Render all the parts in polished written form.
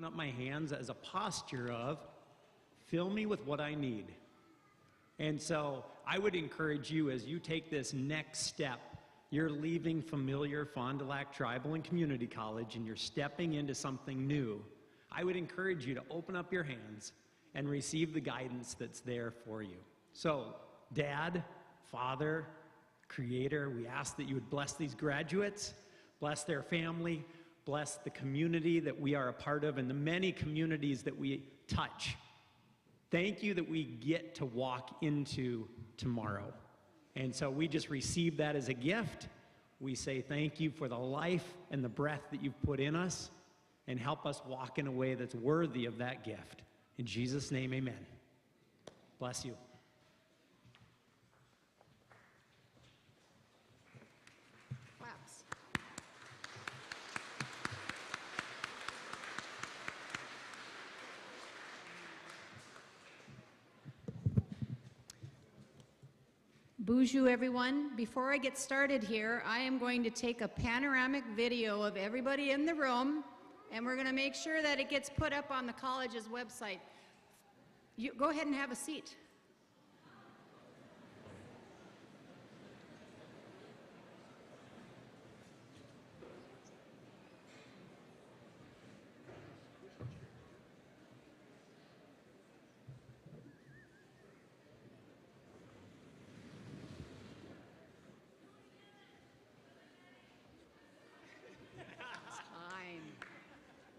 open up my hands as a posture of, fill me with what I need. And so I would encourage you, as you take this next step, you're leaving familiar Fond du Lac Tribal and Community College and you're stepping into something new. I would encourage you to open up your hands and receive the guidance that's there for you. So, Dad, Father, Creator, we ask that you would bless these graduates, bless their family, bless the community that we are a part of and the many communities that we touch. Thank you that we get to walk into tomorrow. And so we just receive that as a gift. We say thank you for the life and the breath that you've put in us, and help us walk in a way that's worthy of that gift. In Jesus' name, amen. Bless you. Claps. Bonjour, everyone. Before I get started here, I am going to take a panoramic video of everybody in the room, and we're going to make sure that it gets put up on the college's website. You go ahead and have a seat.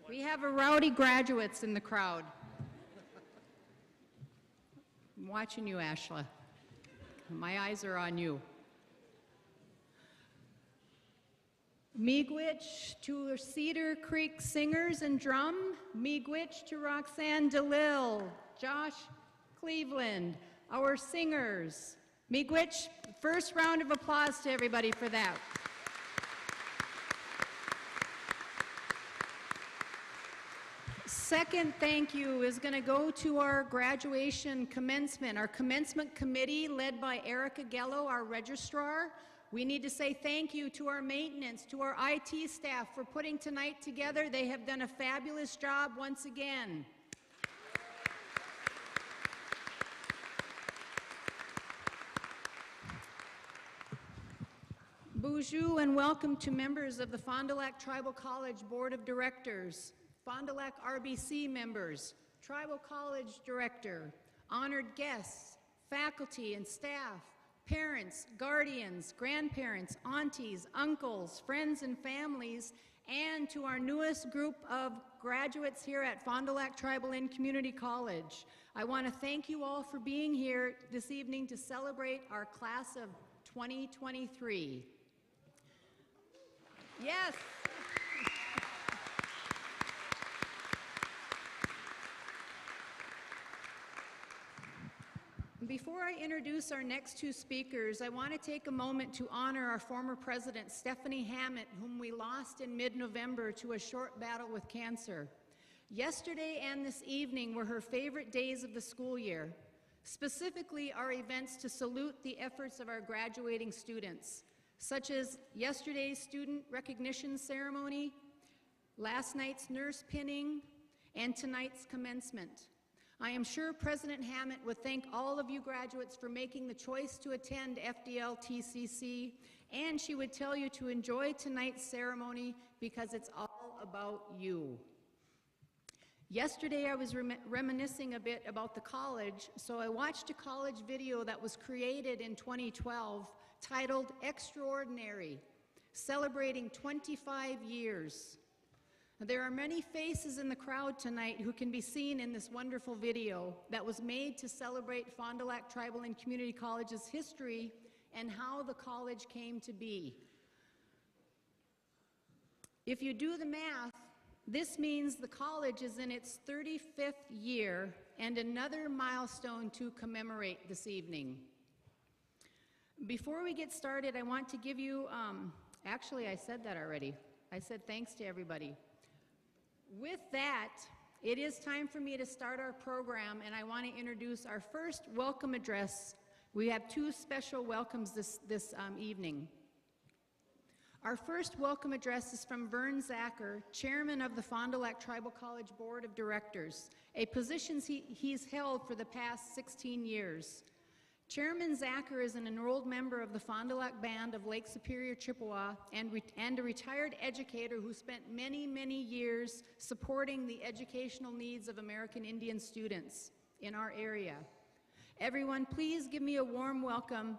We have a rowdy graduates in the crowd. I'm watching you, Ashla. My eyes are on you. Miigwech to Cedar Creek Singers and Drum. Miigwech to Roxanne DeLille, Josh Cleveland, our singers. Miigwech, first round of applause to everybody for that. Second thank you is going to go to our graduation commencement, our commencement committee led by Erica Gello, our registrar. We need to say thank you to our maintenance, to our IT staff for putting tonight together. They have done a fabulous job once again. Bonjour and welcome to members of the Fond du Lac Tribal College Board of Directors, Fond du Lac RBC members, Tribal College Director, honored guests, faculty and staff, parents, guardians, grandparents, aunties, uncles, friends and families, and to our newest group of graduates here at Fond du Lac Tribal and Community College. I want to thank you all for being here this evening to celebrate our class of 2023. Yes. Before I introduce our next two speakers, I want to take a moment to honor our former president, Stephanie Hammett, whom we lost in mid-November to a short battle with cancer. Yesterday and this evening were her favorite days of the school year, specifically our events to salute the efforts of our graduating students, such as yesterday's student recognition ceremony, last night's nurse pinning, and tonight's commencement. I am sure President Hammett would thank all of you graduates for making the choice to attend FDLTCC, and she would tell you to enjoy tonight's ceremony because it's all about you. Yesterday I was reminiscing a bit about the college, so I watched a college video that was created in 2012 titled Extraordinary, celebrating 25 years. There are many faces in the crowd tonight who can be seen in this wonderful video that was made to celebrate Fond du Lac Tribal and Community College's history and how the college came to be. If you do the math, this means the college is in its 35th year and another milestone to commemorate this evening. Before we get started, I want to give you, actually I said that already. I said thanks to everybody. With that, it is time for me to start our program, and I want to introduce our first welcome address. We have two special welcomes this evening. Our first welcome address is from Vern Zacher, Chairman of the Fond du Lac Tribal College Board of Directors, a position he's held for the past 16 years. Chairman Zacher is an enrolled member of the Fond du Lac Band of Lake Superior, Chippewa, and a retired educator who spent many, many years supporting the educational needs of American Indian students in our area. Everyone, please give me a warm welcome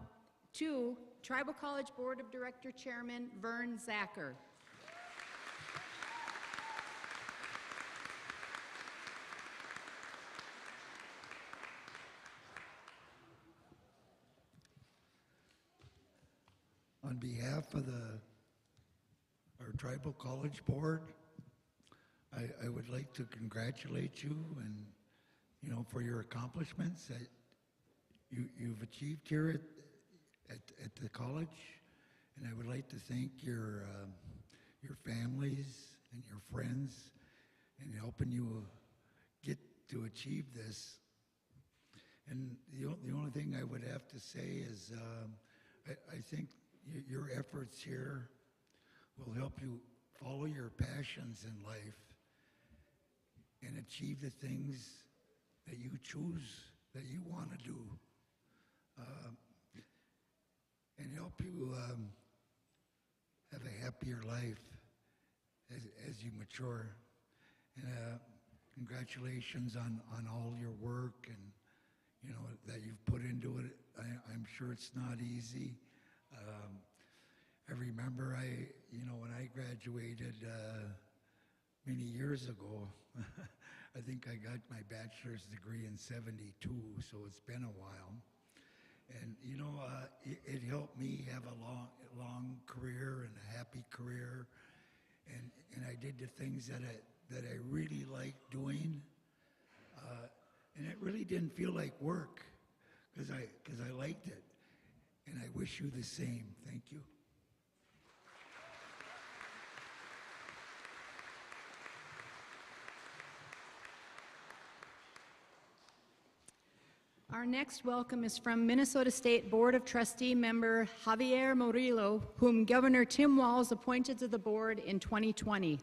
to Tribal College Board of Director Chairman Vern Zacher. On behalf of our Tribal College Board, I would like to congratulate you and, for your accomplishments that you've achieved here at the college. And I would like to thank your families and your friends in helping you get to achieve this. And the only thing I would have to say is I think your efforts here will help you follow your passions in life and achieve the things that you choose, that you want to do, and help you have a happier life as you mature. And congratulations on all your work and that you've put into it. I'm sure it's not easy. I remember when I graduated many years ago, I think I got my bachelor's degree in '72, so it's been a while. And it helped me have a long career and a happy career, and I did the things that I really liked doing, and it really didn't feel like work because I liked it. And I wish you the same. Thank you. Our next welcome is from Minnesota State Board of Trustee member Javier Murillo, whom Governor Tim Walz appointed to the board in 2020.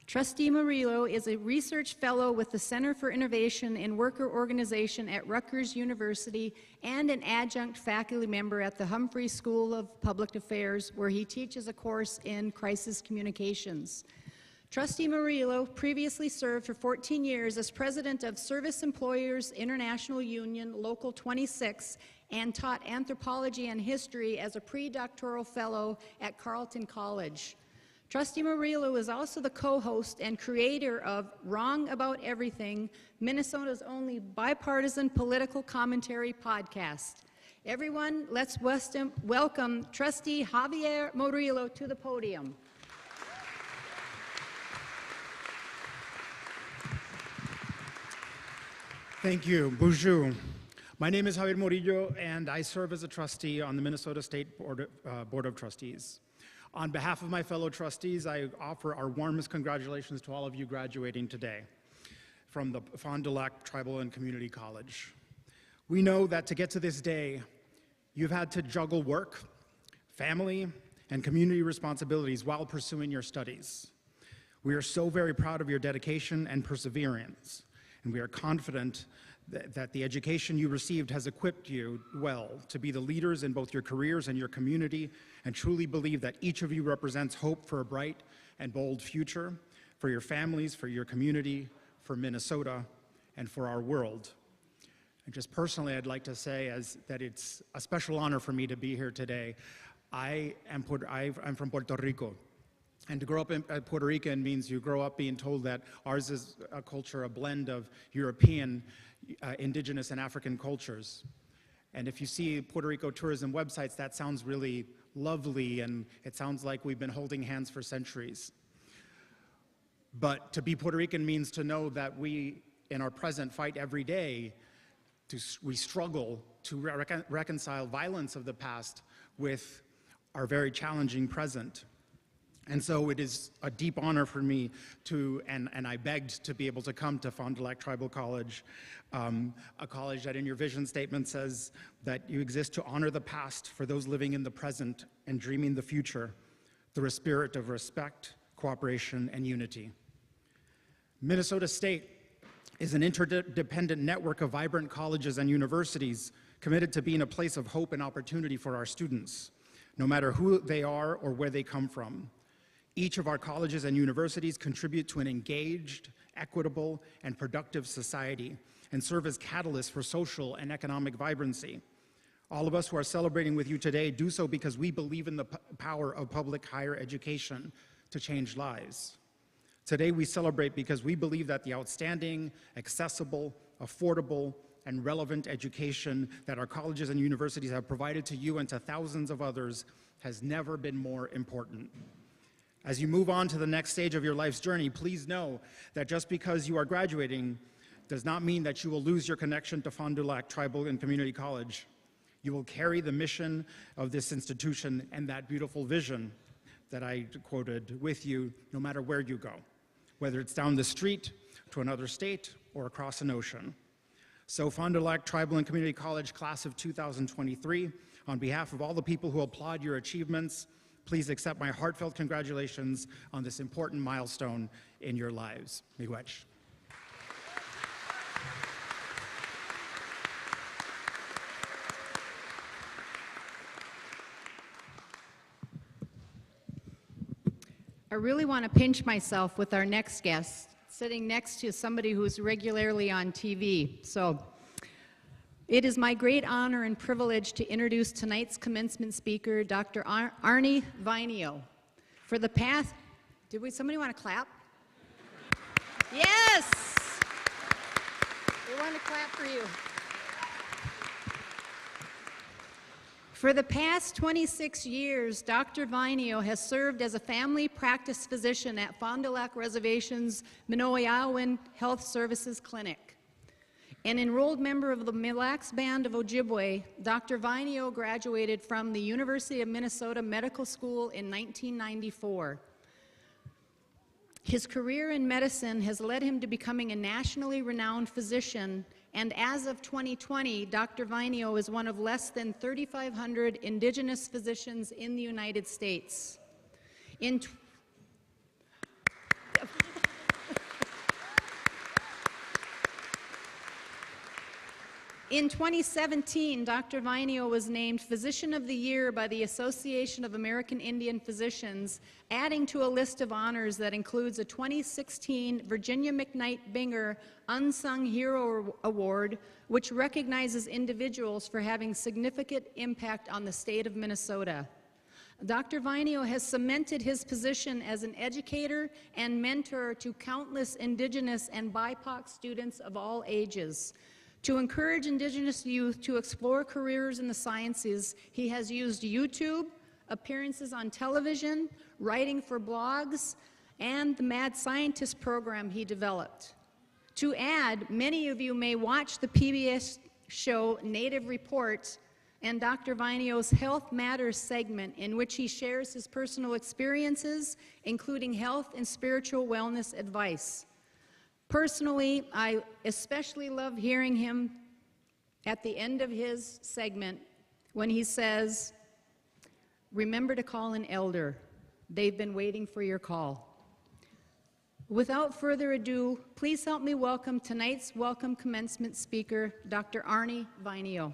Trustee Murillo is a research fellow with the Center for Innovation in Worker Organization at Rutgers University and an adjunct faculty member at the Humphrey School of Public Affairs, where he teaches a course in crisis communications. Trustee Murillo previously served for 14 years as president of Service Employers International Union Local 26 and taught anthropology and history as a pre-doctoral fellow at Carleton College. Trustee Murillo is also the co-host and creator of Wrong About Everything, Minnesota's only bipartisan political commentary podcast. Everyone, let's welcome Trustee Javier Murillo to the podium. Thank you. Bonjour. My name is Javier Murillo, and I serve as a trustee on the Minnesota State Board of Trustees. On behalf of my fellow trustees, I offer our warmest congratulations to all of you graduating today from the Fond du Lac Tribal and Community College. We know that to get to this day, you've had to juggle work, family, and community responsibilities while pursuing your studies. We are so very proud of your dedication and perseverance, and we are confident that the education you received has equipped you well to be the leaders in both your careers and your community, and truly believe that each of you represents hope for a bright and bold future for your families, for your community, for Minnesota, and for our world. And just personally, I'd like to say that it's a special honor for me to be here today. I'm from Puerto Rico. And to grow up in Puerto Rican means you grow up being told that ours is a culture, a blend of European, indigenous, and African cultures. And if you see Puerto Rico tourism websites, that sounds really lovely, and it sounds like we've been holding hands for centuries. But to be Puerto Rican means to know that we, in our present, fight every day. We struggle to reconcile violence of the past with our very challenging present. And so it is a deep honor for me and I begged to be able to come to Fond du Lac Tribal College, a college that in your vision statement says that you exist to honor the past for those living in the present and dreaming the future, the spirit of respect, cooperation, and unity. Minnesota State is an interdependent network of vibrant colleges and universities committed to being a place of hope and opportunity for our students, no matter who they are or where they come from. Each of our colleges and universities contribute to an engaged, equitable, and productive society and serve as catalysts for social and economic vibrancy. All of us who are celebrating with you today do so because we believe in the power of public higher education to change lives. Today we celebrate because we believe that the outstanding, accessible, affordable, and relevant education that our colleges and universities have provided to you and to thousands of others has never been more important. As you move on to the next stage of your life's journey, please know that just because you are graduating does not mean that you will lose your connection to Fond du Lac Tribal and Community College. You will carry the mission of this institution and that beautiful vision that I quoted with you no matter where you go, whether it's down the street, to another state, or across an ocean. So Fond du Lac Tribal and Community College Class of 2023, on behalf of all the people who applaud your achievements, please accept my heartfelt congratulations on this important milestone in your lives. Miigwech. I really want to pinch myself with our next guest, sitting next to somebody who's regularly on TV. So it is my great honor and privilege to introduce tonight's commencement speaker, Dr. Arnie Vainio. For the past, somebody want to clap? Yes! We want to clap for you. For the past 26 years, Dr. Vainio has served as a family practice physician at Fond du Lac Reservation's Minoiawan Health Services Clinic. An enrolled member of the Mille Lacs Band of Ojibwe, Dr. Vainio graduated from the University of Minnesota Medical School in 1994. His career in medicine has led him to becoming a nationally renowned physician, and as of 2020, Dr. Vainio is one of less than 3,500 Indigenous physicians in the United States. In 2017, Dr. Vainio was named Physician of the Year by the Association of American Indian Physicians, adding to a list of honors that includes a 2016 Virginia McKnight Binger Unsung Hero Award, which recognizes individuals for having significant impact on the state of Minnesota. Dr. Vainio has cemented his position as an educator and mentor to countless Indigenous and BIPOC students of all ages. To encourage Indigenous youth to explore careers in the sciences, he has used YouTube, appearances on television, writing for blogs, and the Mad Scientist program he developed. To add, many of you may watch the PBS show Native Report and Dr. Vainio's Health Matters segment, in which he shares his personal experiences, including health and spiritual wellness advice. Personally, I especially love hearing him at the end of his segment when he says, "Remember to call an elder. They've been waiting for your call." Without further ado, please help me welcome tonight's welcome commencement speaker, Dr. Arnie Vainio.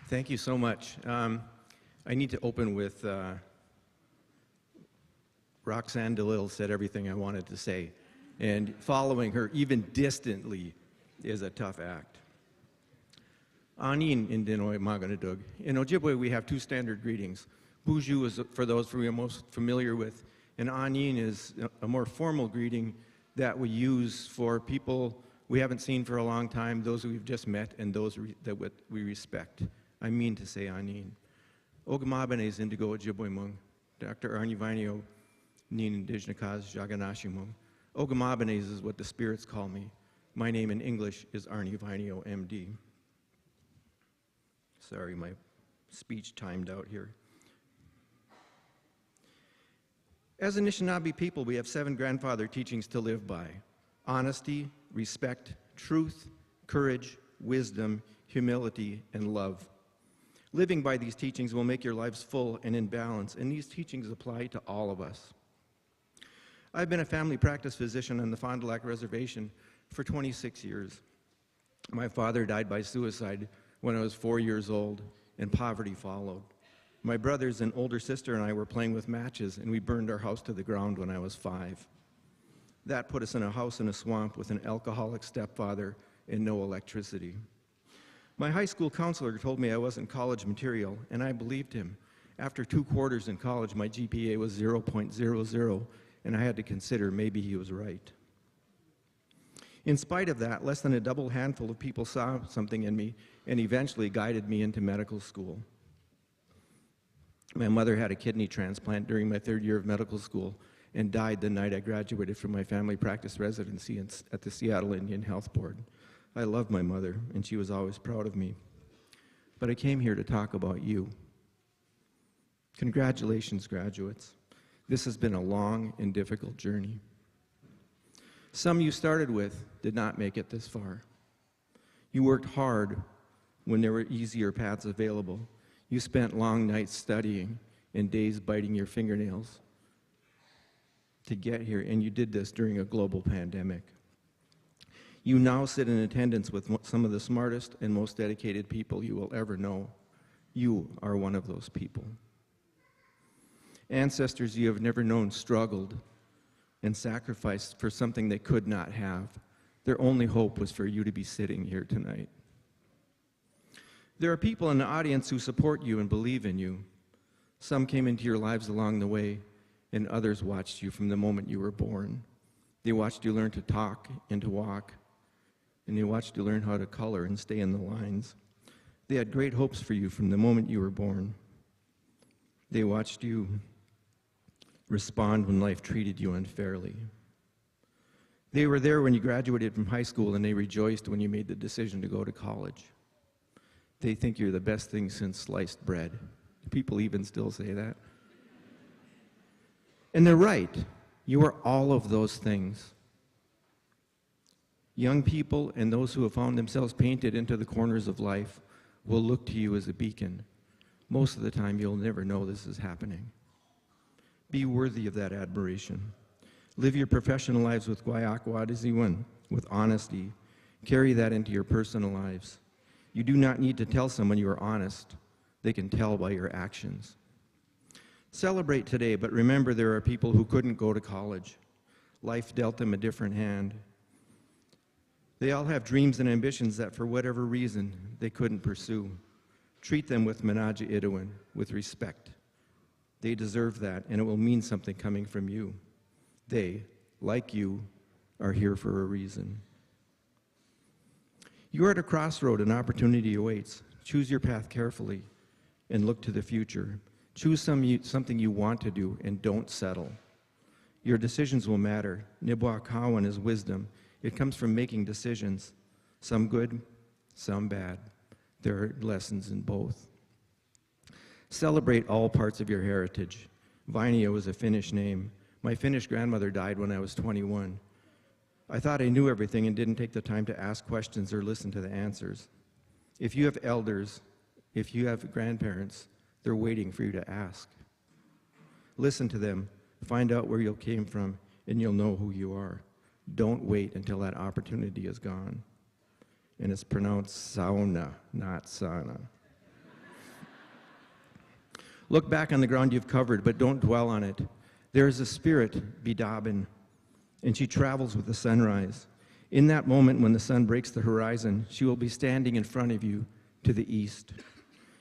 Thank you so much. I need to open with Roxanne DeLille said everything I wanted to say, and following her even distantly is a tough act. Anin in Dinoy Maganadug. In Ojibwe, we have two standard greetings. Buju is for those we are most familiar with, and Anin is a more formal greeting that we use for people we haven't seen for a long time, those we've just met, and those that we respect. I mean to say Anin. Ogamabanes Indigo Ojibwe Mung, Dr. Arnie Vainio, Nin Indigenakaz Jaganashimung. Ogamabanes is what the spirits call me. My name in English is Arnie Vainio, MD. Sorry, my speech timed out here. As Anishinaabe people, we have 7 grandfather teachings to live by: honesty, respect, truth, courage, wisdom, humility, and love. Living by these teachings will make your lives full and in balance, and these teachings apply to all of us. I've been a family practice physician on the Fond du Lac Reservation for 26 years. My father died by suicide when I was 4 years old, and poverty followed. My brothers and older sister and I were playing with matches, and we burned our house to the ground when I was 5. That put us in a house in a swamp with an alcoholic stepfather and no electricity. My high school counselor told me I wasn't college material, and I believed him. After 2 quarters in college, my GPA was 0.00, and I had to consider maybe he was right. In spite of that, less than a double handful of people saw something in me and eventually guided me into medical school. My mother had a kidney transplant during my 3rd year of medical school and died the night I graduated from my family practice residency at the Seattle Indian Health Board. I loved my mother, and she was always proud of me. But I came here to talk about you. Congratulations, graduates. This has been a long and difficult journey. Some you started with did not make it this far. You worked hard when there were easier paths available. You spent long nights studying and days biting your fingernails to get here, and you did this during a global pandemic. You now sit in attendance with some of the smartest and most dedicated people you will ever know. You are one of those people. Ancestors you have never known struggled and sacrificed for something they could not have. Their only hope was for you to be sitting here tonight. There are people in the audience who support you and believe in you. Some came into your lives along the way, and others watched you from the moment you were born. They watched you learn to talk and to walk, and they watched you learn how to color and stay in the lines. They had great hopes for you from the moment you were born. They watched you respond when life treated you unfairly. They were there when you graduated from high school, and they rejoiced when you made the decision to go to college. They think you're the best thing since sliced bread. People even still say that. And they're right. You are all of those things. Young people and those who have found themselves painted into the corners of life will look to you as a beacon. Most of the time, you'll never know this is happening. Be worthy of that admiration. Live your professional lives with guayakwadisiwan, with honesty. Carry that into your personal lives. You do not need to tell someone you are honest. They can tell by your actions. Celebrate today, but remember there are people who couldn't go to college. Life dealt them a different hand. They all have dreams and ambitions that for whatever reason they couldn't pursue. Treat them with manaja idawan, with respect. They deserve that, and it will mean something coming from you. They, like you, are here for a reason. You are at a crossroad, and opportunity awaits. Choose your path carefully and look to the future. Choose something you want to do and don't settle. Your decisions will matter. Nibwa Kawan is wisdom. It comes from making decisions, some good, some bad. There are lessons in both. Celebrate all parts of your heritage. Vainio was a Finnish name. My Finnish grandmother died when I was 21. I thought I knew everything and didn't take the time to ask questions or listen to the answers. If you have elders, if you have grandparents, they're waiting for you to ask. Listen to them, find out where you came from, and you'll know who you are. Don't wait until that opportunity is gone. And it's pronounced sauna, not sana. Look back on the ground you've covered, but don't dwell on it. There is a spirit, Bidabin, and she travels with the sunrise. In that moment when the sun breaks the horizon, she will be standing in front of you to the east.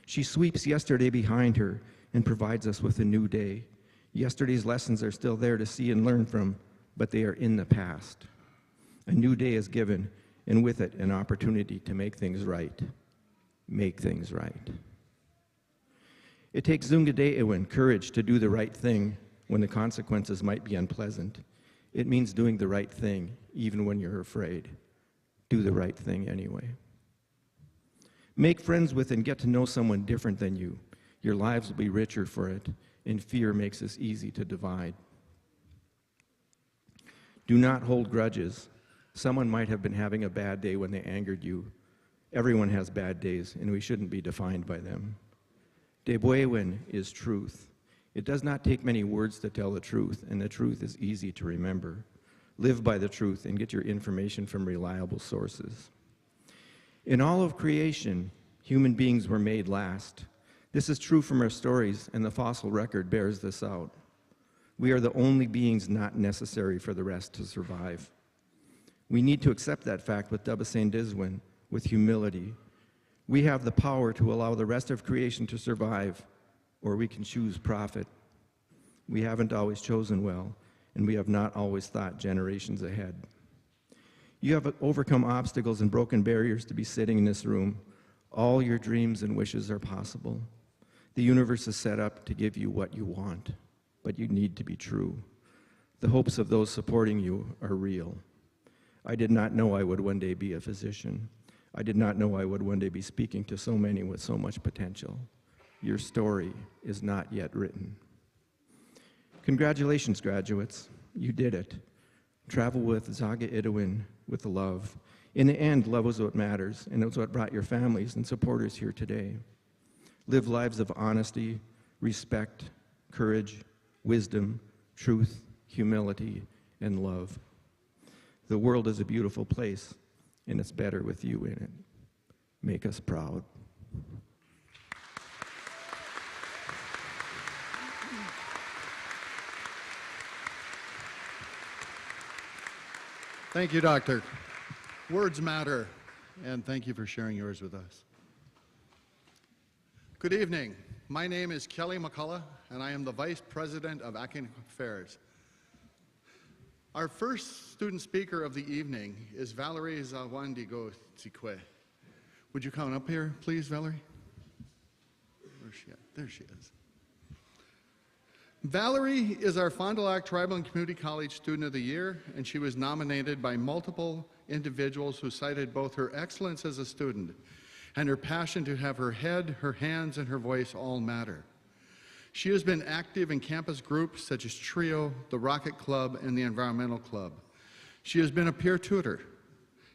She sweeps yesterday behind her and provides us with a new day. Yesterday's lessons are still there to see and learn from, but they are in the past. A new day is given, and with it, an opportunity to make things right. Make things right. It takes Zungadeewan, courage, to do the right thing when the consequences might be unpleasant. It means doing the right thing, even when you're afraid. Do the right thing anyway. Make friends with and get to know someone different than you. Your lives will be richer for it, and fear makes us easy to divide. Do not hold grudges. Someone might have been having a bad day when they angered you. Everyone has bad days, and we shouldn't be defined by them. Debuewin is truth. It does not take many words to tell the truth, and the truth is easy to remember. Live by the truth and get your information from reliable sources. In all of creation, human beings were made last. This is true from our stories, and the fossil record bears this out. We are the only beings not necessary for the rest to survive. We need to accept that fact with Dabasain Diswin, with humility. We have the power to allow the rest of creation to survive, or we can choose profit. We haven't always chosen well, and we have not always thought generations ahead. You have overcome obstacles and broken barriers to be sitting in this room. All your dreams and wishes are possible. The universe is set up to give you what you want, but you need to be true. The hopes of those supporting you are real. I did not know I would one day be a physician. I did not know I would one day be speaking to so many with so much potential. Your story is not yet written. Congratulations, graduates. You did it. Travel with Zaga Idawin with love. In the end, love was what matters, and it's what brought your families and supporters here today. Live lives of honesty, respect, courage, wisdom, truth, humility, and love. The world is a beautiful place, and it's better with you in it. Make us proud. Thank you, Doctor. Words matter, and thank you for sharing yours with us. Good evening. My name is Kelly McCullough, and I am the Vice President of Academic Affairs. Our first student speaker of the evening is Valerie Zawandigo-Tsikwe. Would you come up here, please, Valerie? Where's she at? There she is. Valerie is our Fond du Lac Tribal and Community College Student of the Year, and she was nominated by multiple individuals who cited both her excellence as a student and her passion to have her head, her hands, and her voice all matter. She has been active in campus groups such as TRIO, the Rocket Club, and the Environmental Club. She has been a peer tutor,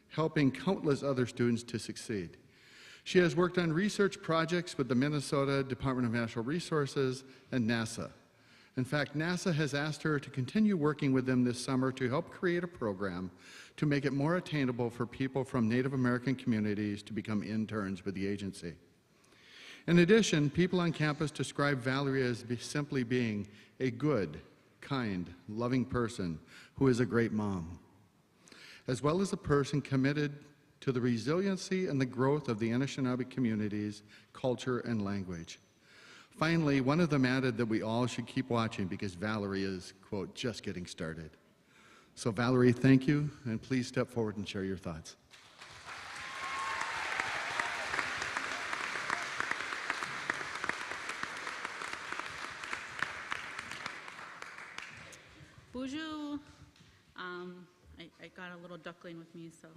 helping countless other students to succeed. She has worked on research projects with the Minnesota Department of Natural Resources and NASA. In fact, NASA has asked her to continue working with them this summer to help create a program to make it more attainable for people from Native American communities to become interns with the agency. In addition, people on campus describe Valerie as simply being a good, kind, loving person who is a great mom, as well as a person committed to the resiliency and the growth of the Anishinaabe communities, culture, and language. Finally, one of them added that we all should keep watching because Valerie is, quote, just getting started. So Valerie, thank you, and please step forward and share your thoughts. Bonjour. I got a little duckling with me, so.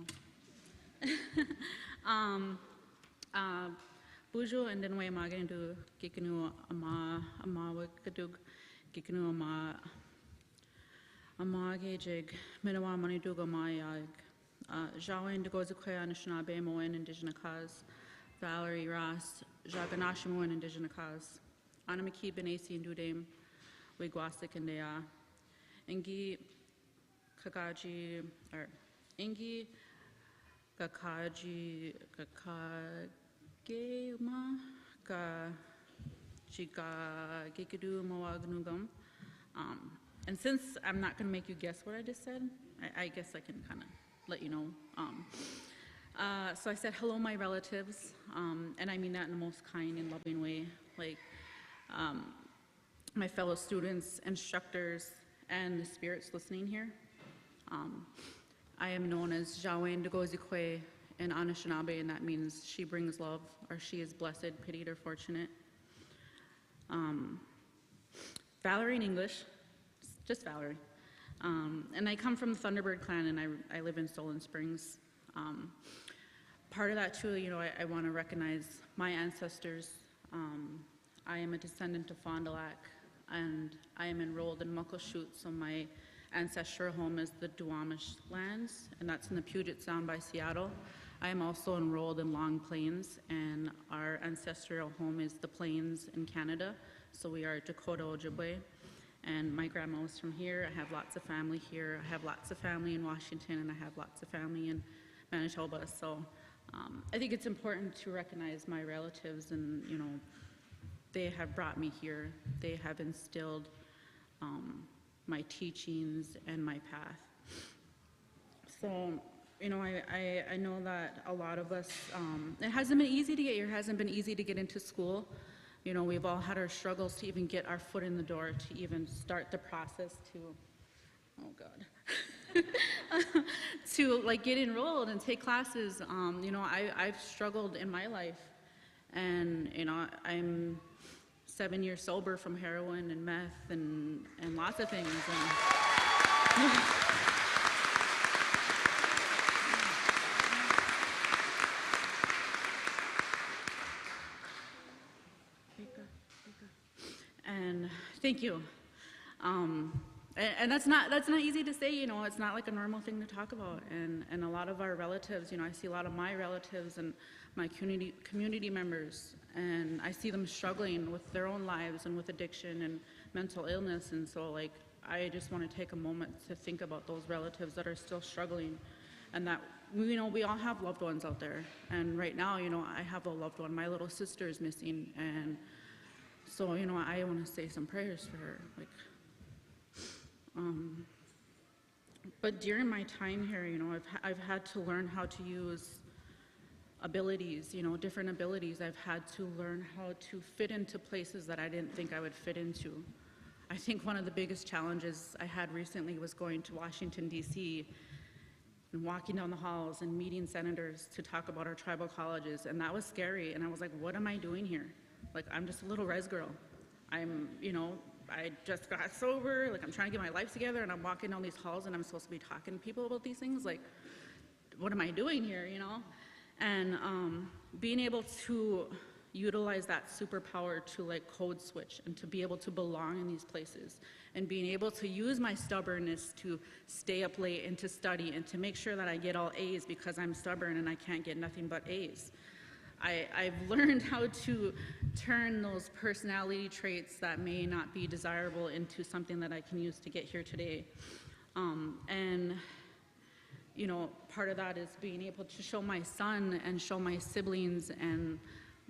Bonjour, and then we are going to kikinu ama wakadug kikinu ama gejig minawa manidug ama yag Jawan de Gozukwe Anishinaabe Moen Indigenous Cause Valerie Ross Jaganashi Moen Indigenous Cause Anamaki Benasi and Dudame Wigwasik and Dea Ingi Kakaji or Ingi Kakaji Kakagema Ka Chika Gikidu Moagnugum. And since I'm not going to make you guess what I just said, I guess I can kind of let you know. So I said, hello, my relatives, and I mean that in the most kind and loving way. Like, my fellow students, instructors, and the spirits listening here. I am known as Jawen Degozikwe in Anishinaabe, and that means she brings love, or she is blessed, pitied, or fortunate. Valerie in English, just Valerie. And I come from the Thunderbird clan, and I live in Solon Springs. Part of that too, you know, I want to recognize my ancestors. I am a descendant of Fond du Lac, and I am enrolled in Muckleshoot, so my ancestral home is the Duwamish lands, and that's in the Puget Sound by Seattle. I am also enrolled in Long Plains, and our ancestral home is the Plains in Canada, so we are Dakota Ojibwe. And my grandma was from here. I have lots of family here. I have lots of family in Washington, and I have lots of family in Manitoba. So I think it's important to recognize my relatives, and you know, they have brought me here. They have instilled my teachings and my path. So, you know, I know that a lot of us, it hasn't been easy to get here. It hasn't been easy to get into school. You know, we've all had our struggles to even get our foot in the door, to even start the process to, oh God, to like get enrolled and take classes. You know, I've struggled in my life, and you know, I'm 7 years sober from heroin and meth and lots of things. And and thank you. And that's not easy to say, you know, it's not like a normal thing to talk about. And a lot of our relatives, you know, I see a lot of my relatives and my community members, and I see them struggling with their own lives and with addiction and mental illness. And so, like, I just want to take a moment to think about those relatives that are still struggling, and that, you know, we all have loved ones out there. And right now, you know, I have a loved one. My little sister is missing, and so, you know, I want to say some prayers for her. Like, but during my time here, you know, I've had to learn how to use abilities, you know, different abilities. I've had to learn how to fit into places that I didn't think I would fit into. I think one of the biggest challenges I had recently was going to Washington, D.C., and walking down the halls and meeting senators to talk about our tribal colleges, and that was scary. And I was like, what am I doing here? Like, I'm just a little res girl. I'm, you know, I just got sober, like I'm trying to get my life together, and I'm walking down these halls and I'm supposed to be talking to people about these things. Like, what am I doing here, you know? And being able to utilize that superpower to like code switch and to be able to belong in these places, and being able to use my stubbornness to stay up late and to study and to make sure that I get all A's because I'm stubborn and I can't get nothing but A's. I've learned how to turn those personality traits that may not be desirable into something that I can use to get here today. And, you know, part of that is being able to show my son and show my siblings and,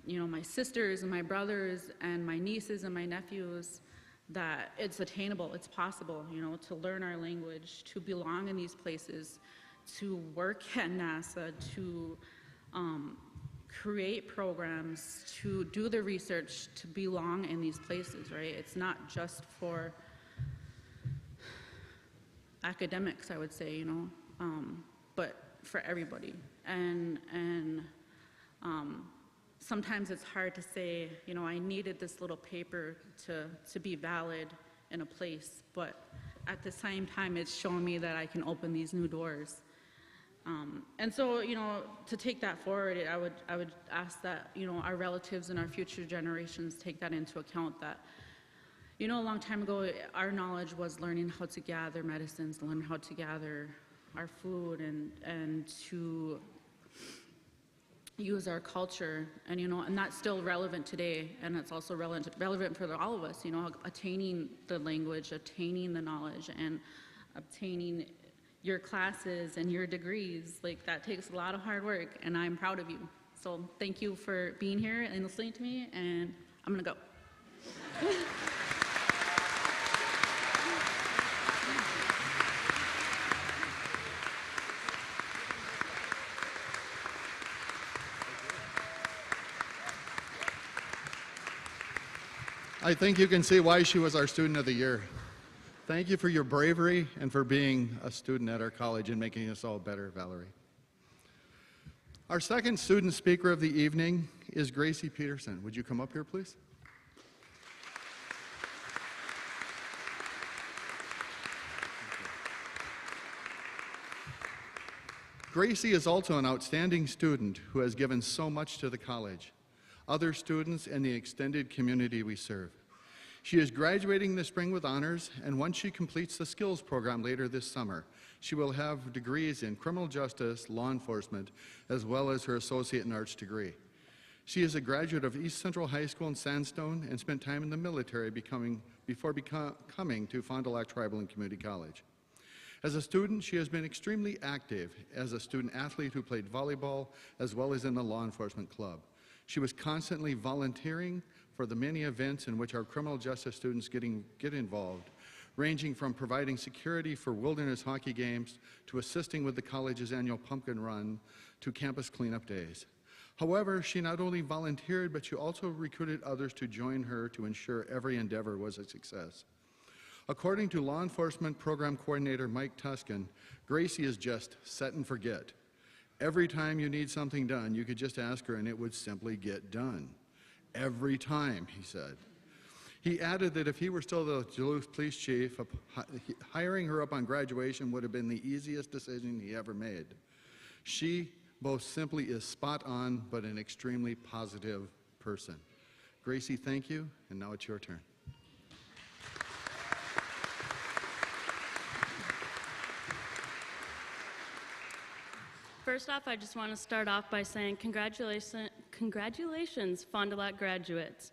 you know, my sisters and my brothers and my nieces and my nephews that it's attainable, it's possible, you know, to learn our language, to belong in these places, to work at NASA, to create programs, to do the research, to belong in these places, right? It's not just for academics, I would say, you know, but for everybody. And sometimes it's hard to say, you know, I needed this little paper to be valid in a place, but at the same time, it's showing me that I can open these new doors. And so, you know, to take that forward, I would ask that, you know, our relatives and our future generations take that into account, that, you know, a long time ago, our knowledge was learning how to gather medicines, learn how to gather our food, and to use our culture, and, you know, and that's still relevant today, and it's also relevant for all of us, you know, attaining the language, attaining the knowledge, and obtaining your classes and your degrees. Like, that takes a lot of hard work, and I'm proud of you. So thank you for being here and listening to me, and I'm gonna go. I think you can see why she was our Student of the Year. Thank you for your bravery and for being a student at our college and making us all better, Valerie. Our second student speaker of the evening is Gracie Peterson. Would you come up here, please? Gracie is also an outstanding student who has given so much to the college, other students, and the extended community we serve. She is graduating this spring with honors, and once she completes the skills program later this summer, she will have degrees in criminal justice, law enforcement, as well as her associate in arts degree. She is a graduate of East Central High School in Sandstone and spent time in the military before coming to Fond du Lac Tribal and Community College. As a student, she has been extremely active as a student athlete who played volleyball as well as in the law enforcement club. She was constantly volunteering for the many events in which our criminal justice students get involved, ranging from providing security for wilderness hockey games to assisting with the college's annual pumpkin run to campus cleanup days. However, she not only volunteered, but she also recruited others to join her to ensure every endeavor was a success. According to law enforcement program coordinator Mike Tuscan, Gracie is just set and forget. Every time you need something done, you could just ask her and it would simply get done. Every time, he said. He added that if he were still the Duluth police chief, hiring her up on graduation would have been the easiest decision he ever made. She both simply is spot on, but an extremely positive person. Gracie, thank you, and now it's your turn. First off, I just want to start off by saying congratulations, Fond du Lac graduates.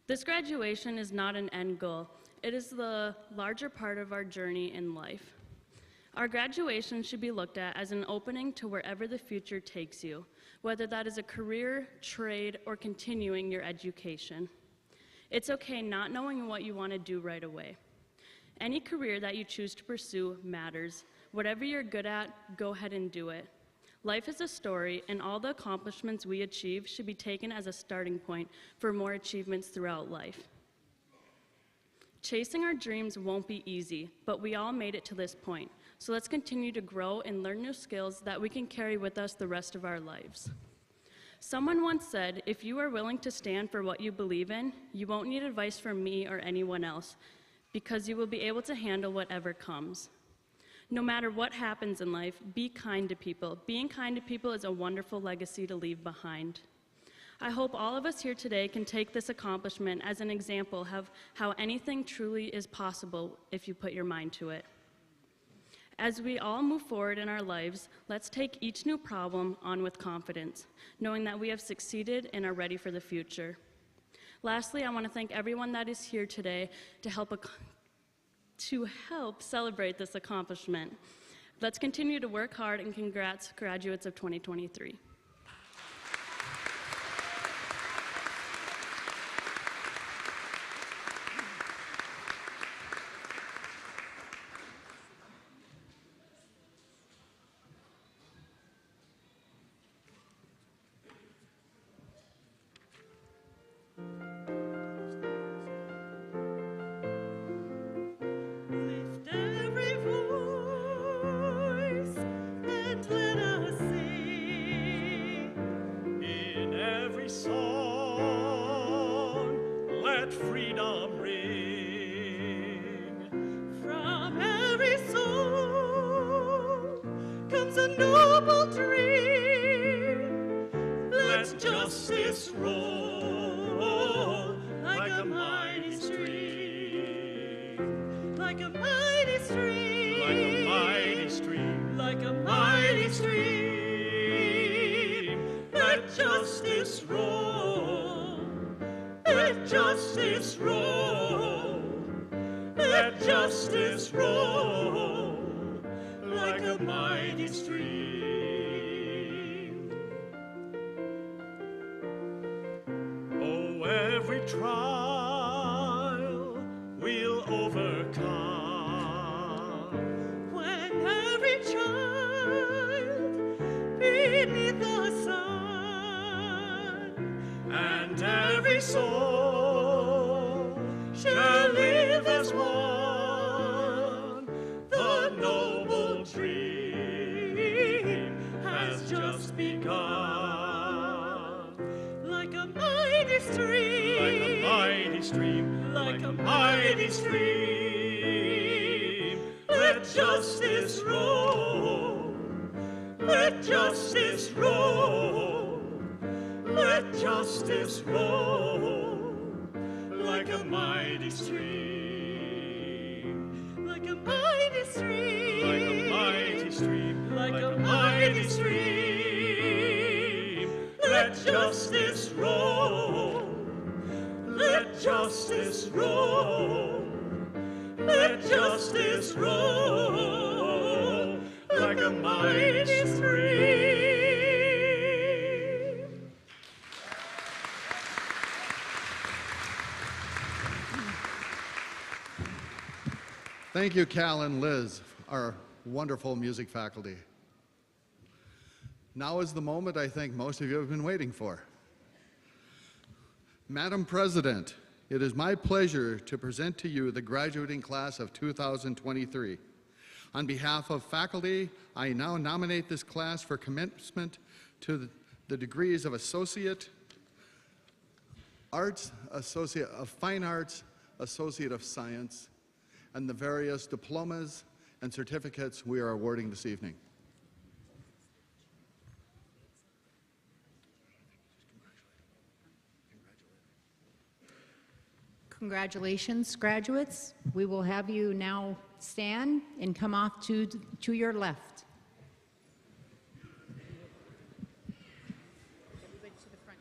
This graduation is not an end goal. It is the larger part of our journey in life. Our graduation should be looked at as an opening to wherever the future takes you, whether that is a career, trade, or continuing your education. It's okay not knowing what you want to do right away. Any career that you choose to pursue matters. Whatever you're good at, go ahead and do it. Life is a story, and all the accomplishments we achieve should be taken as a starting point for more achievements throughout life. Chasing our dreams won't be easy, but we all made it to this point. So let's continue to grow and learn new skills that we can carry with us the rest of our lives. Someone once said, if you are willing to stand for what you believe in, you won't need advice from me or anyone else, because you will be able to handle whatever comes. No matter what happens in life, be kind to people. Being kind to people is a wonderful legacy to leave behind. I hope all of us here today can take this accomplishment as an example of how anything truly is possible if you put your mind to it. As we all move forward in our lives, let's take each new problem on with confidence, knowing that we have succeeded and are ready for the future. Lastly, I want to thank everyone that is here today to help celebrate this accomplishment. Let's continue to work hard, and congrats, graduates of 2023. Like like a mighty stream, like a mighty stream, like a mighty stream, like a mighty stream. Let justice roll, let justice roll, let justice roll, like a mighty stream. Thank you, Cal and Liz, our wonderful music faculty. Now is the moment I think most of you have been waiting for. Madam President, it is my pleasure to present to you the graduating class of 2023. On behalf of faculty, I now nominate this class for commencement to the degrees of Associate Arts, Associate of Fine Arts, Associate of Science, and the various diplomas and certificates we are awarding this evening. Congratulations, graduates. We will have you now stand and come off to your left. Everybody to the front.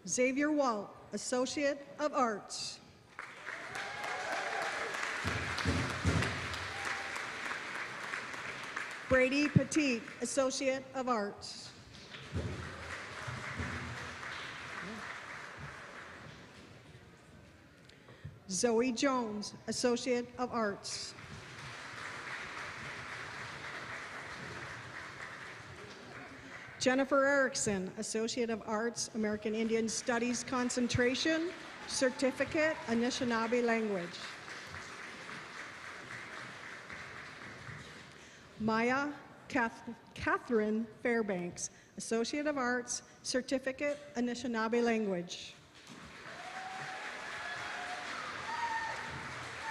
Xavier Walt, Associate of Arts. Brady Petit, Associate of Arts. Zoe Jones, Associate of Arts. Jennifer Erickson, Associate of Arts, American Indian Studies Concentration, Certificate, Anishinaabe Language. Maya Catherine Fairbanks, Associate of Arts, Certificate, Anishinaabe Language.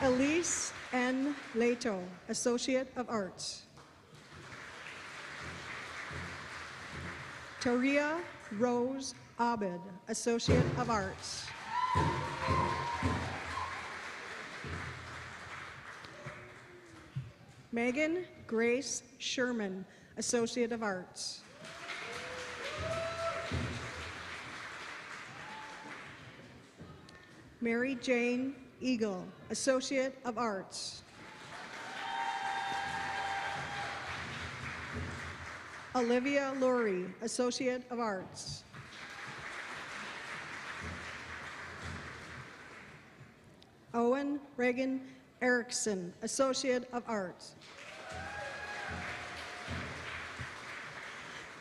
Elise N. Leto, Associate of Arts. Taria Rose Abed, Associate of Arts. Megan Grace Sherman, Associate of Arts. Mary Jane Eagle, Associate of Arts. Olivia Lurie, Associate of Arts. Owen Reagan Erickson, Associate of Arts.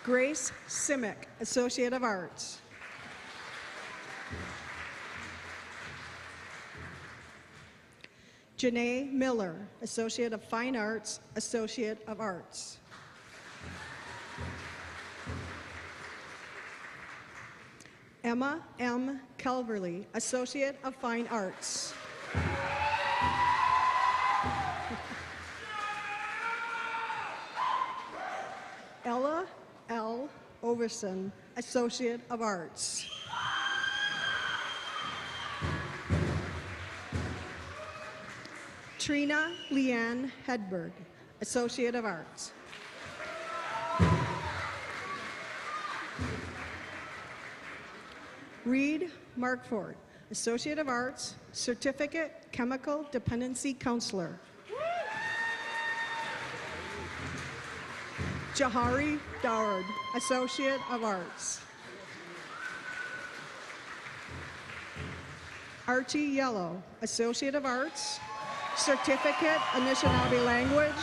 Grace Simic, Associate of Arts. Janae Miller, Associate of Fine Arts, Associate of Arts. Emma M. Calverley, Associate of Fine Arts. Ella L. Overson, Associate of Arts. Trina Leanne Hedberg, Associate of Arts. Reed Markford, Associate of Arts, Certificate, Chemical Dependency Counselor. Jahari Doward, Associate of Arts. Archie Yellow, Associate of Arts, Certificate, Anishinaabe Language,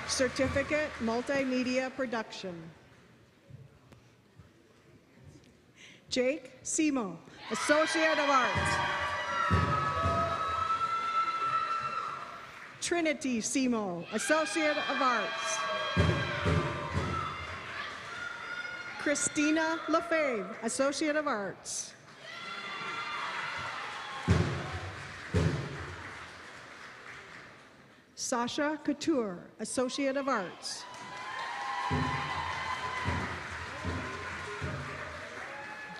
Certificate, Multimedia Production. Jake Simo, Associate of Arts. Trinity Simo, Associate of Arts. Christina Lefebvre, Associate of Arts. Sasha Couture, Associate of Arts.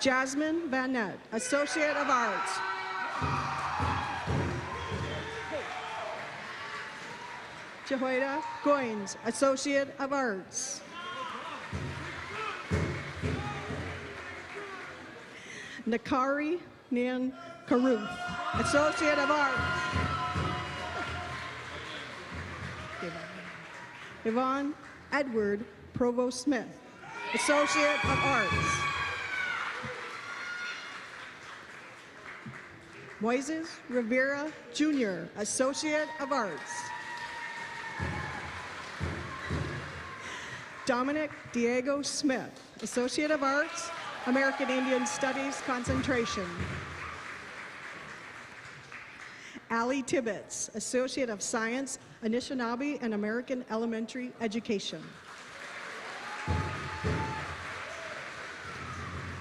Jasmine Vanette, Associate of Arts. Jehoida Goins, Associate of Arts. Nakari Nan Karuth, Associate of Arts. Yvonne Edward Provost Smith, Associate of Arts. Moises Rivera Jr., Associate of Arts. Dominic Diego Smith, Associate of Arts, American Indian Studies Concentration. Allie Tibbetts, Associate of Science, Anishinaabe and American Elementary Education.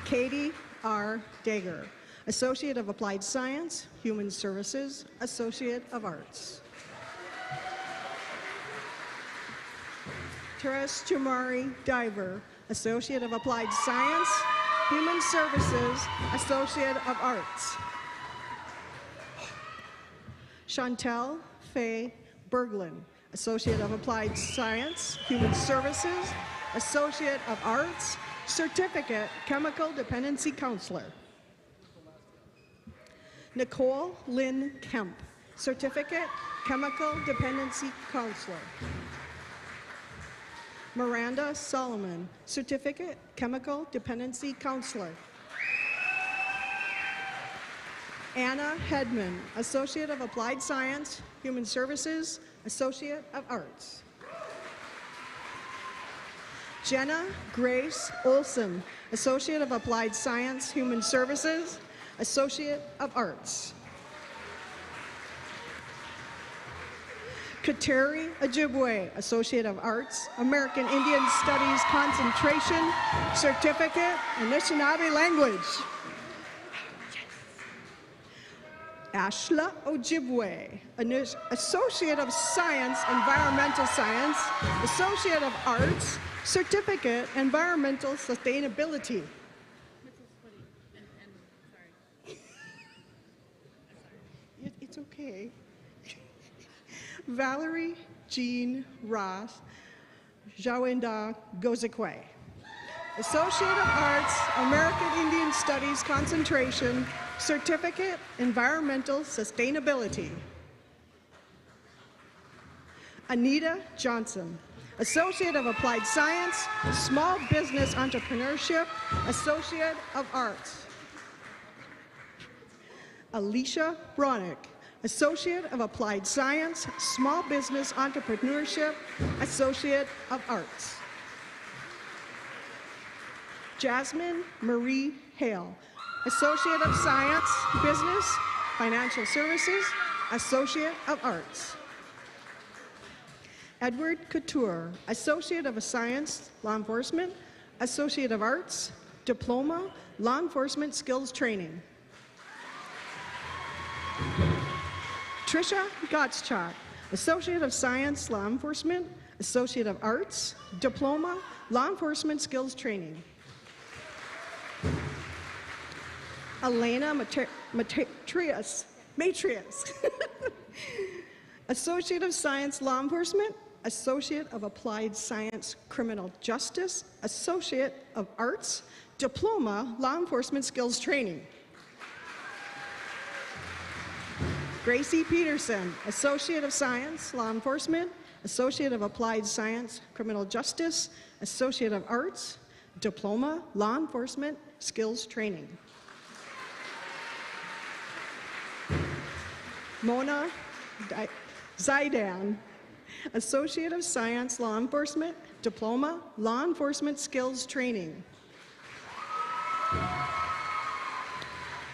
Katie R. Dager, Associate of Applied Science, Human Services, Associate of Arts. Teres Chamari Diver, Associate of Applied Science, Human Services, Associate of Arts. Chantel Faye Berglund, Associate of Applied Science, Human Services, Associate of Arts, Certificate, Chemical Dependency Counselor. Nicole Lynn Kemp, Certificate, Chemical Dependency Counselor. Miranda Solomon, Certificate, Chemical Dependency Counselor. Anna Hedman, Associate of Applied Science, Human Services, Associate of Arts. Jenna Grace Olson, Associate of Applied Science, Human Services, Associate of Arts. Kateri Ojibwe, Associate of Arts, American Indian Studies Concentration, Certificate, Anishinaabe Language. Ashla Ojibwe, Associate of Science, Environmental Science, Associate of Arts, Certificate, Environmental Sustainability. It's okay. Valerie Jean Ross, Jawenda Gozekwe, Associate of Arts, American Indian Studies Concentration, Certificate, Environmental Sustainability. Anita Johnson, Associate of Applied Science, Small Business Entrepreneurship, Associate of Arts. Alicia Bronick, Associate of Applied Science, Small Business Entrepreneurship, Associate of Arts. Jasmine Marie Hale, Associate of Science, Business, Financial Services, Associate of Arts. Edward Couture, Associate of Science, Law Enforcement, Associate of Arts, Diploma, Law Enforcement Skills Training. Trisha Gottschalk, Associate of Science, Law Enforcement, Associate of Arts, Diploma, Law Enforcement Skills Training. Elena Matrias, Associate of Science, Law Enforcement, Associate of Applied Science, Criminal Justice, Associate of Arts, Diploma, Law Enforcement Skills Training. Gracie Peterson, Associate of Science, Law Enforcement, Associate of Applied Science, Criminal Justice, Associate of Arts, Diploma, Law Enforcement Skills Training. Mona Zaidan, Associate of Science, Law Enforcement, Diploma, Law Enforcement Skills Training.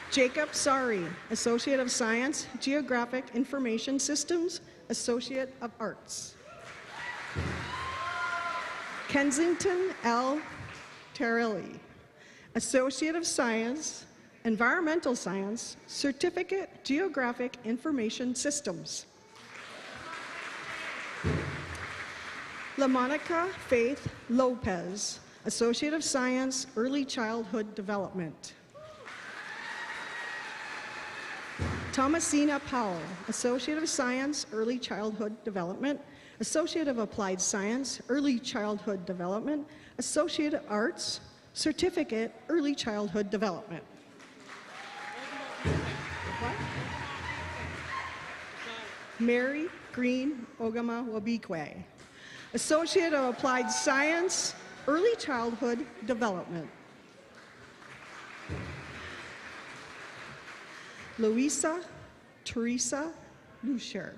Jacob Sari, Associate of Science, Geographic Information Systems, Associate of Arts. Kensington L. Terrelli, Associate of Science, Environmental Science, Certificate, Geographic Information Systems. LaMonica Faith Lopez, Associate of Science, Early Childhood Development. Thomasina Powell, Associate of Science, Early Childhood Development, Associate of Applied Science, Early Childhood Development, Associate of Arts, Certificate, Early Childhood Development. What? Mary Green Ogama Wabikwe, Associate of Applied Science, Early Childhood Development. Luisa Teresa Lucier,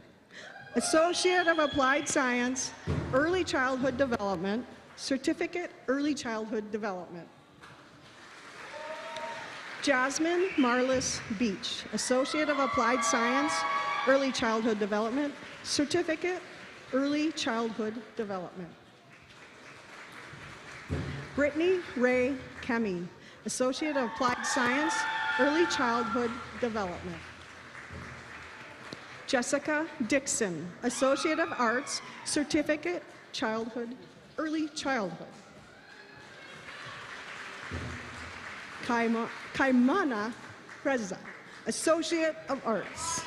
Associate of Applied Science, Early Childhood Development, Certificate, Early Childhood Development. Jasmine Marlis Beach, Associate of Applied Science, Early Childhood Development, Certificate, Early Childhood Development. Brittany Ray Kemi, Associate of Applied Science, Early Childhood Development. Jessica Dixon, Associate of Arts, Certificate, Childhood, Early Childhood. Kaimana Reza, Associate of Arts.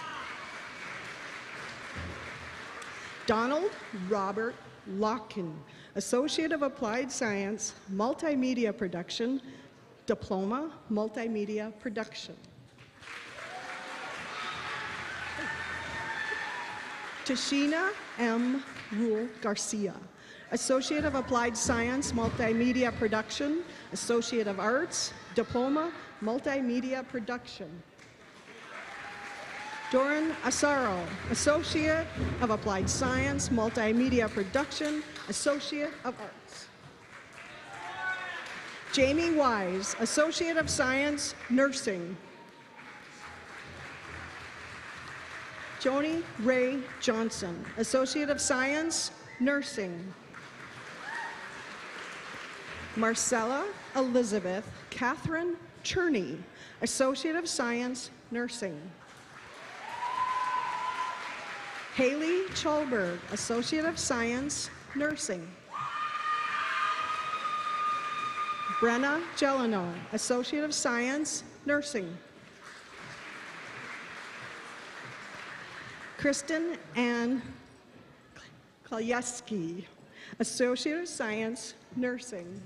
Donald Robert Locken, Associate of Applied Science, Multimedia Production, Diploma, Multimedia Production. Tashina M. Rule Garcia, Associate of Applied Science, Multimedia Production, Associate of Arts, Diploma, Multimedia Production. Doran Asaro, Associate of Applied Science, Multimedia Production, Associate of Arts. Jamie Wise, Associate of Science, Nursing. Joni Ray Johnson, Associate of Science, Nursing. Marcella Elizabeth Catherine Cherney, Associate of Science, Nursing. Haley Cholberg, Associate of Science, Nursing. Brenna Jeleno, Associate of Science, Nursing. Kristen Ann Klayeski, Associate of Science, Nursing.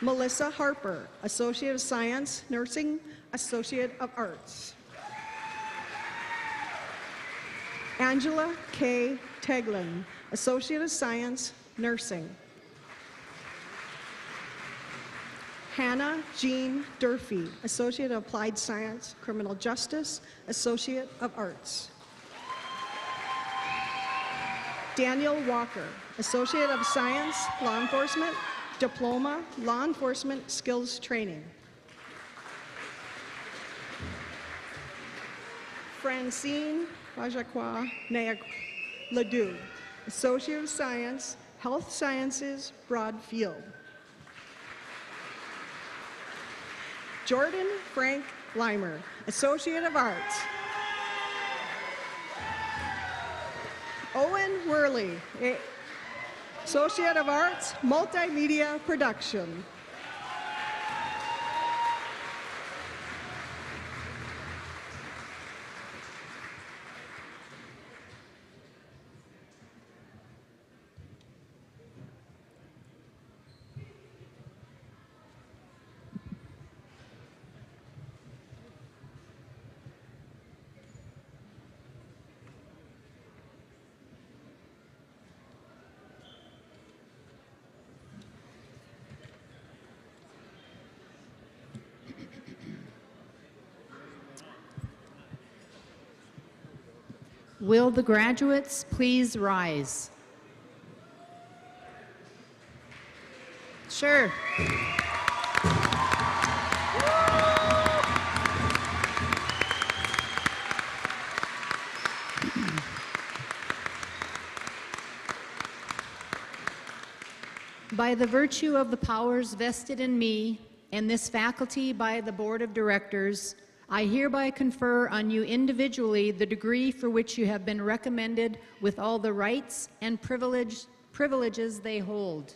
Melissa Harper, Associate of Science, Nursing, Associate of Arts. Angela K. Teglin, Associate of Science, Nursing. Hannah Jean Durfee, Associate of Applied Science, Criminal Justice, Associate of Arts. Daniel Walker, Associate of Science, Law Enforcement, Diploma, Law Enforcement Skills Training. Francine Vajakwa Nayak Ledoux, Associate of Science, Health Sciences, Broad Field. Jordan Frank Limer, Associate of Arts. Owen Worley, Associate of Arts, Multimedia Production. Will the graduates please rise? Sure. By the virtue of the powers vested in me and this faculty by the Board of Directors, I hereby confer on you individually the degree for which you have been recommended with all the rights and privileges they hold.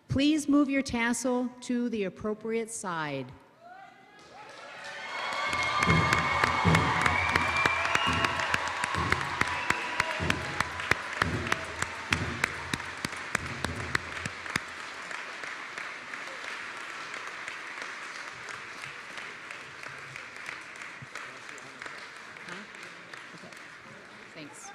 Please move your tassel to the appropriate side. Thanks.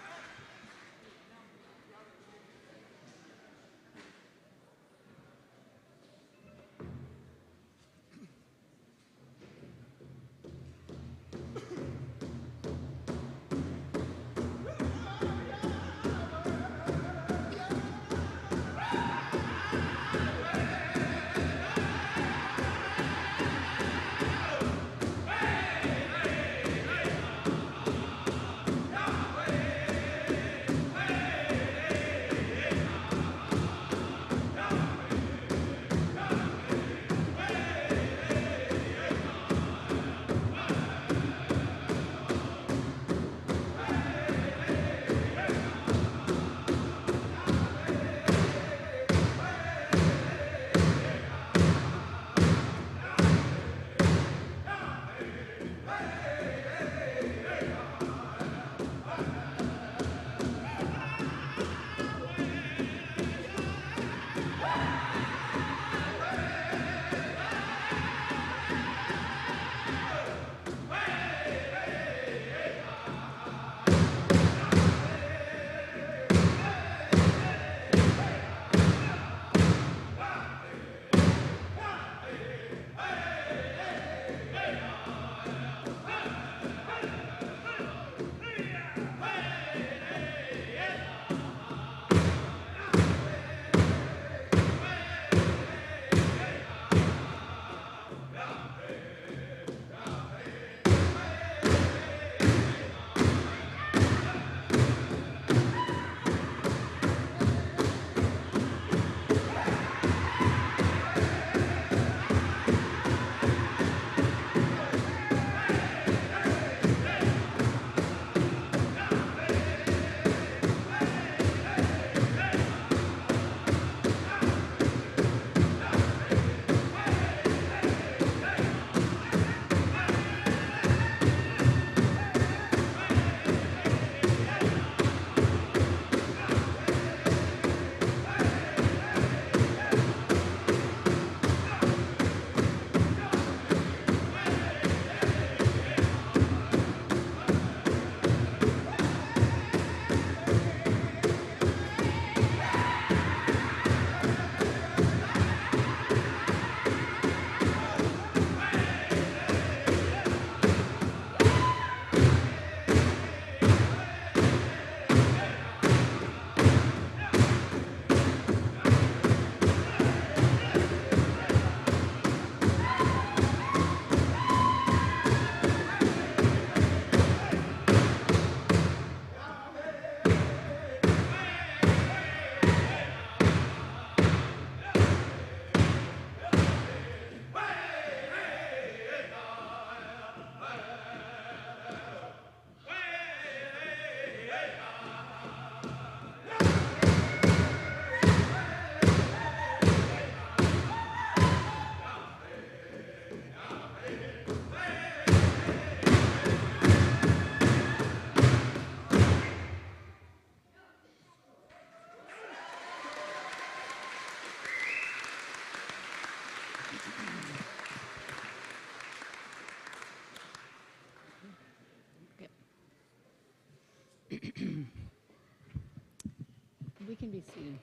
We can be seated.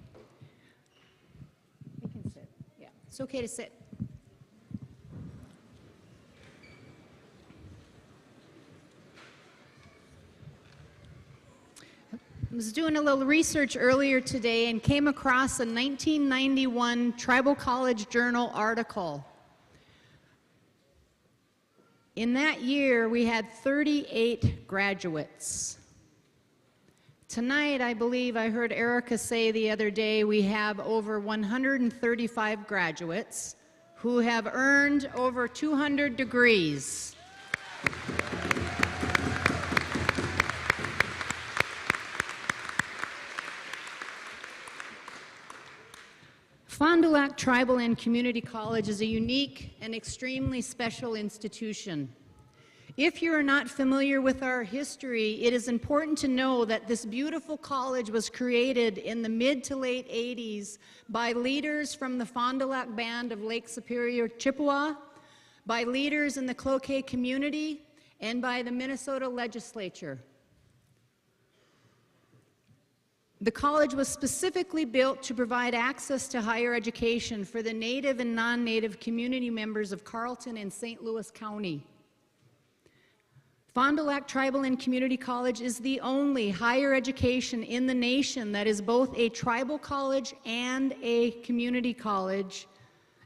We can sit. Yeah, it's okay to sit. I was doing a little research earlier today and came across a 1991 Tribal College Journal article. In that year, we had 38 graduates. Tonight, I believe I heard Erica say the other day, we have over 135 graduates who have earned over 200 degrees. Fond du Lac Tribal and Community College is a unique and extremely special institution. If you are not familiar with our history, it is important to know that this beautiful college was created in the mid to late 80s by leaders from the Fond du Lac Band of Lake Superior, Chippewa, by leaders in the Cloquet community, and by the Minnesota legislature. The college was specifically built to provide access to higher education for the Native and non-Native community members of Carleton and St. Louis County. Fond du Lac Tribal and Community College is the only higher education in the nation that is both a tribal college and a community college,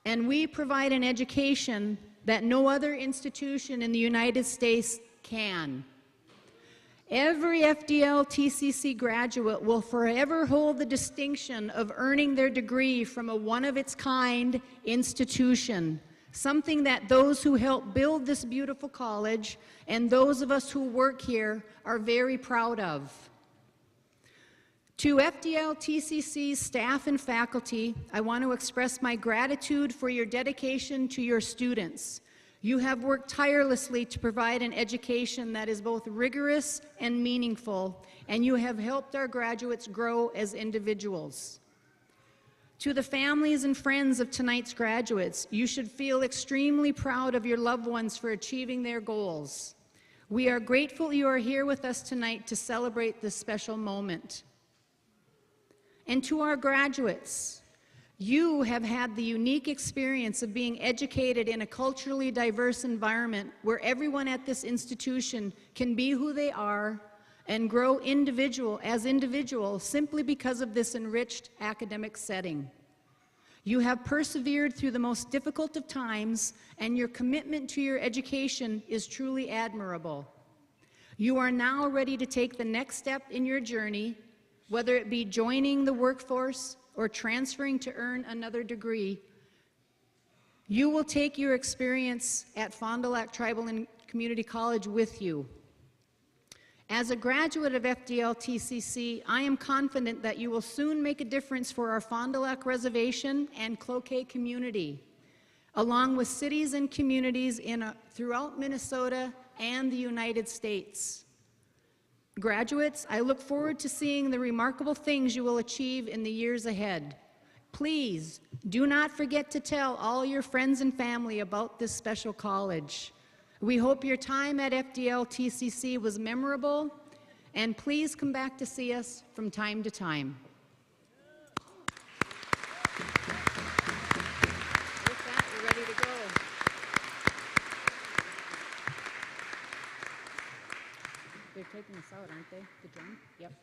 and we provide an education that no other institution in the United States can. Every FDLTCC graduate will forever hold the distinction of earning their degree from a one-of-its-kind institution, something that those who helped build this beautiful college and those of us who work here are very proud of. To FDLTCC's staff and faculty, I want to express my gratitude for your dedication to your students. You have worked tirelessly to provide an education that is both rigorous and meaningful, and you have helped our graduates grow as individuals. To the families and friends of tonight's graduates, you should feel extremely proud of your loved ones for achieving their goals. We are grateful you are here with us tonight to celebrate this special moment. And to our graduates, you have had the unique experience of being educated in a culturally diverse environment where everyone at this institution can be who they are and grow as individuals simply because of this enriched academic setting. You have persevered through the most difficult of times, and your commitment to your education is truly admirable. You are now ready to take the next step in your journey, whether it be joining the workforce or transferring to earn another degree. You will take your experience at Fond du Lac Tribal and Community College with you. As a graduate of FDLTCC, I am confident that you will soon make a difference for our Fond du Lac Reservation and Cloquet community, along with cities and communities throughout Minnesota and the United States. Graduates, I look forward to seeing the remarkable things you will achieve in the years ahead. Please do not forget to tell all your friends and family about this special college. We hope your time at FDLTCC was memorable, and please come back to see us from time to time. With that, we're ready to go. They're taking us out, aren't they? The drum? Yep.